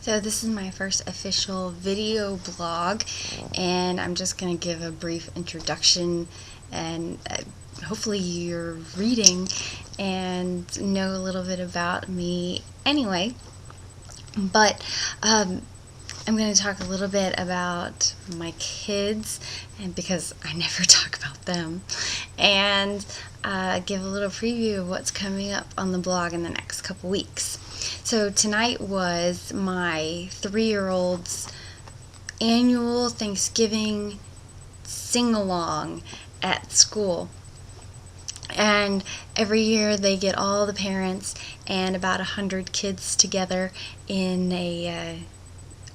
So this is my first official video blog, and I'm just going to give a brief introduction, and hopefully you're reading and know a little bit about me anyway. But I'm going to talk a little bit about my kids, and because I never talk about them, and give a little preview of what's coming up on the blog in the next couple weeks. So tonight was my 3-year-old's annual Thanksgiving sing-along at school. And every year they get all the parents and about 100 kids together in a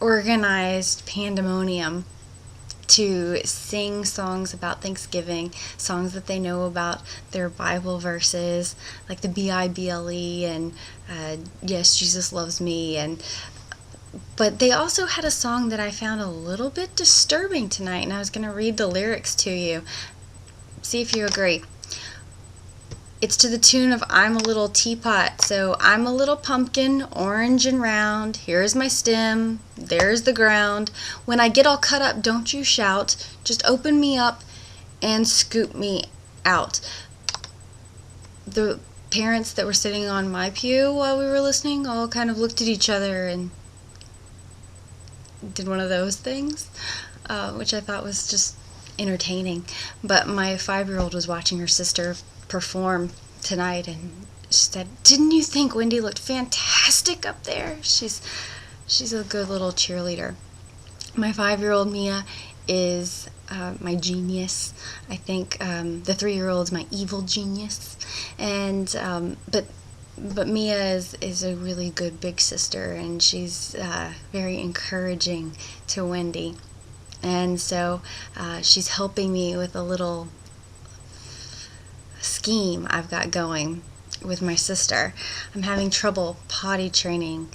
organized pandemonium to sing songs about Thanksgiving, songs that they know about their Bible verses, like the Bible and Yes, Jesus Loves Me. But they also had a song that I found a little bit disturbing tonight, and I was going to read the lyrics to you. See if you agree. It's to the tune of I'm a little teapot, so I'm a little pumpkin, orange and round. Here's my stem, there's the ground. When I get all cut up, don't you shout. Just open me up and scoop me out. The parents that were sitting on my pew while we were listening all kind of looked at each other and did one of those things, which I thought was just entertaining. But my 5-year-old was watching her sister perform tonight, and she said, "Didn't you think Wendy looked fantastic up there?" She's a good little cheerleader. My 5-year-old Mia is my genius. I think the 3-year-old's my evil genius, and but Mia is a really good big sister, and she's very encouraging to Wendy, and so she's helping me with a little scheme I've got going with my sister. I'm having trouble potty training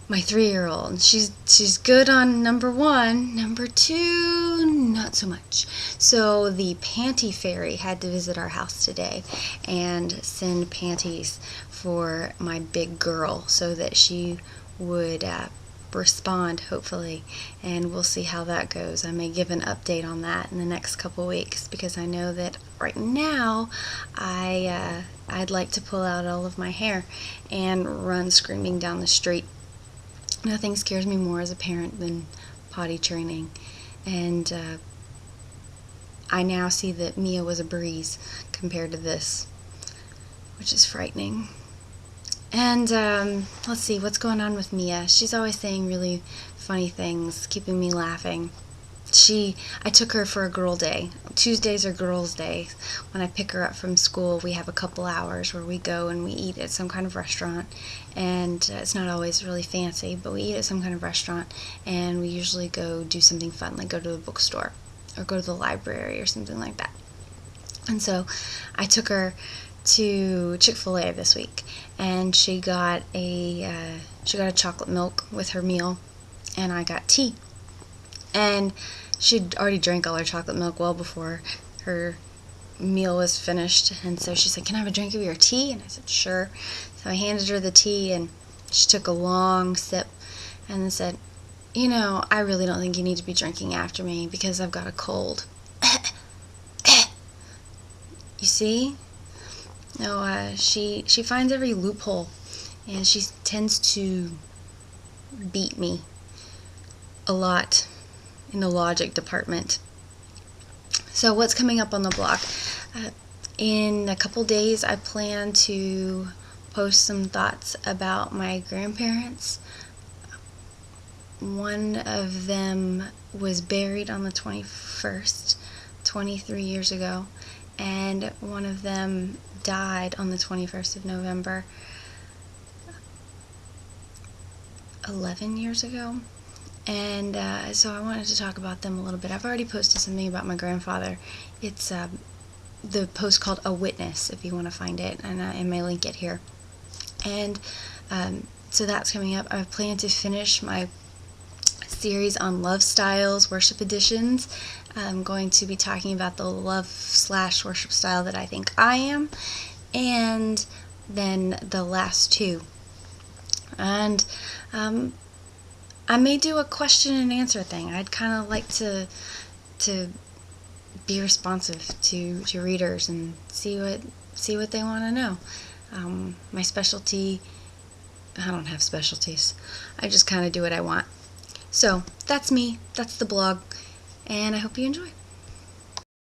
my 3-year-old. She's good on number 1, number 2 not so much. So the panty fairy had to visit our house today and send panties for my big girl so that she would respond, hopefully, and we'll see how that goes. I may give an update on that in the next couple weeks, because I know that right now I'd like to pull out all of my hair and run screaming down the street. Nothing scares me more as a parent than potty training, and I now see that Mia was a breeze compared to this, which is frightening. And let's see, what's going on with Mia? She's always saying really funny things, keeping me laughing. I took her for a girl day. Tuesdays are girls' day. When I pick her up from school, we have a couple hours where we go and we eat at some kind of restaurant. And it's not always really fancy, but we eat at some kind of restaurant. And we usually go do something fun, like go to the bookstore or go to the library or something like that. And so I took her to Chick-fil-A this week, and she got a chocolate milk with her meal, and I got tea. And she'd already drank all her chocolate milk well before her meal was finished, and so she said, "Can I have a drink of your tea?" And I said, "Sure." So I handed her the tea, and she took a long sip and then said, "You know, I really don't think you need to be drinking after me because I've got a cold." You see? No, she finds every loophole, and she tends to beat me a lot in the logic department. So what's coming up on the blog? In a couple days, I plan to post some thoughts about my grandparents. One of them was buried on the 21st, 23 years ago, and one of them died on the 21st of November 11 years ago. And so I wanted to talk about them a little bit. I've already posted something about my grandfather. It's the post called A Witness, if you want to find it, and I may link it here. And so that's coming up. I plan to finish my series on love styles, worship editions. I'm going to be talking about the love/worship style that I think I am, and then the last two. And I may do a question and answer thing. I'd kind of like to be responsive to readers and see what they want to know. My specialty, I don't have specialties. I just kind of do what I want. So that's me. That's the blog, and I hope you enjoy.